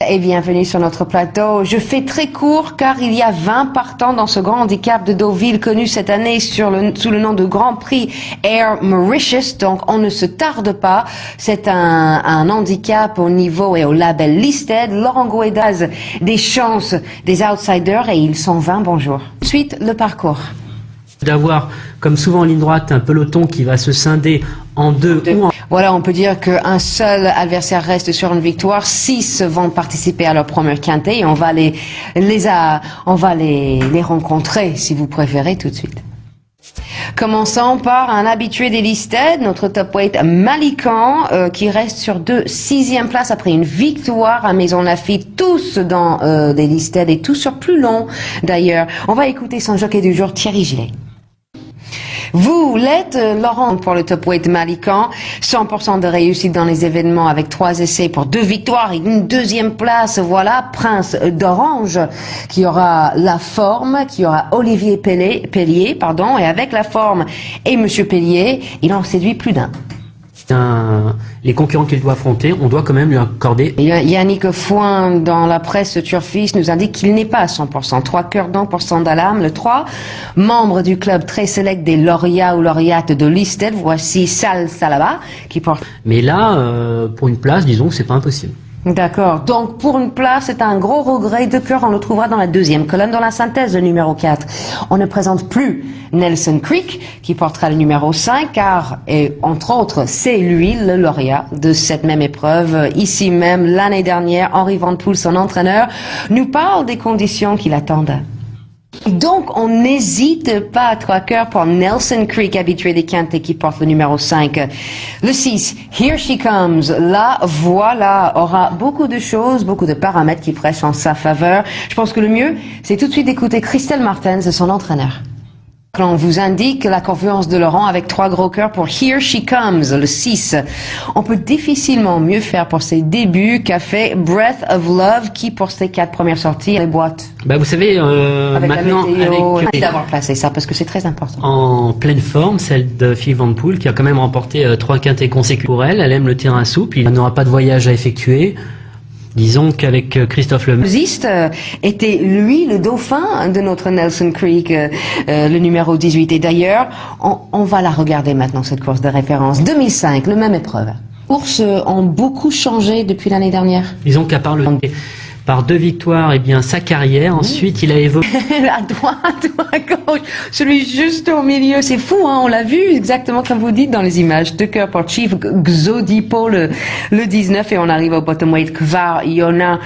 et bienvenue sur notre plateau. Je fais très court car il y a 20 partants dans ce grand handicap de Deauville connu cette année sous le nom de Grand Prix Air Mauritius. Donc on ne se tarde pas. C'est un handicap au niveau et au label Listed. Laurent Goedaz des chances des outsiders et ils sont 20. Bonjour. Ensuite, le parcours. D'avoir, comme souvent en ligne droite, un peloton qui va se scinder en deux ou en... Voilà, on peut dire qu'un seul adversaire reste sur une victoire. 6 vont participer à leur première quintée et on va les rencontrer, si vous préférez, tout de suite. Commençons par un habitué des Listed, notre top weight Malikan, qui reste sur 6e place après une victoire à Maison Lafitte, tous dans des Listed et tous sur plus long d'ailleurs. On va écouter son jockey du jour, Thierry Gillet. Vous l'êtes, Laurent, pour le top weight Malikan. 100% de réussite dans les événements avec 3 essais pour 2 victoires et une 2e place. Voilà, Prince d'Orange, qui aura la forme, qui aura Olivier Pellier, et avec la forme et Monsieur Pellier, il en séduit plus d'un. Les concurrents qu'il doit affronter, on doit quand même lui accorder. Yannick Foin, dans la presse turfiste, nous indique qu'il n'est pas à 100%. 3 cœurs d'an pour Sandalam, le 3. Membre du club très select des lauréats ou lauréates de Listed, voici Sal Salaba, qui porte... Mais là, pour une place, disons que c'est pas impossible. D'accord. Donc, pour une place, c'est un gros regret. 2 cœurs, on le trouvera dans la 2e colonne. Dans la synthèse, le numéro 4, on ne présente plus Nelson Creek, qui portera le numéro 5, car, et entre autres, c'est lui, le lauréat de cette même épreuve. Ici même, l'année dernière, Henri Van Poel, son entraîneur, nous parle des conditions qui l'attendent. Donc, on n'hésite pas à 3 cœurs pour Nelson Creek, habitué des quintés, qui porte le numéro 5. Le 6, Here She Comes. Là, voilà, aura beaucoup de choses, beaucoup de paramètres qui prêchent en sa faveur. Je pense que le mieux, c'est tout de suite d'écouter Christelle Martens, son entraîneur. On vous indique la confiance de Laurent avec 3 gros cœurs pour Here She Comes, le 6. On peut difficilement mieux faire pour ses débuts qu'a fait Breath of Love, qui pour ses 4 premières sorties, les boîtes. Bah vous savez, avec maintenant, la météo, avec d'avoir placé ça parce que c'est très important. En pleine forme, celle de Phil Van Poel, qui a quand même remporté 3 quintets consécutifs pour elle. Elle aime le terrain souple, il n'aura pas de voyage à effectuer. Disons qu'avec Christophe Lemaire... était, lui, le dauphin de notre Nelson Creek, le numéro 18. Et d'ailleurs, on va la regarder maintenant, cette course de référence. 2005, le même épreuve. Les courses ont beaucoup changé depuis l'année dernière. Disons qu'à part par 2 victoires, eh bien, sa carrière, ensuite, il a évolué. À droite ou à gauche, celui juste au milieu, c'est fou, hein, on l'a vu exactement comme vous dites dans les images. 2 cœurs pour Chief Xodipo, le 19, et on arrive au bottom weight, Kvar Yona,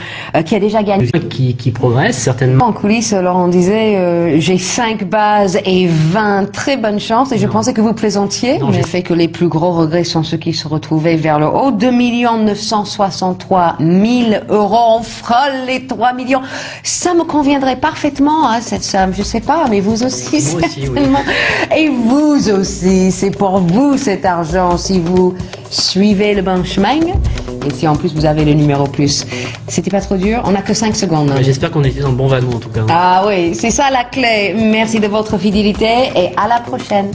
qui a déjà gagné. Qui progresse, certainement. En coulisses, Laurent disait, j'ai 5 bases et 20 très bonnes chances, et je pensais que vous plaisantiez, mais j'ai fait que les plus gros regrets sont ceux qui se retrouvaient vers le haut. 2 963 000 €, on frôle les 3 millions. Ça me conviendrait parfaitement, hein, cette somme. Je sais pas, mais vous aussi, certainement. Oui. Et vous aussi, c'est pour vous cet argent, si vous suivez le bon chemin. Et si en plus vous avez le numéro plus. C'était pas trop dur? On n'a que 5 secondes. Hein. J'espère qu'on était dans le bon wagon, en tout cas. Ah oui, c'est ça la clé. Merci de votre fidélité et à la prochaine.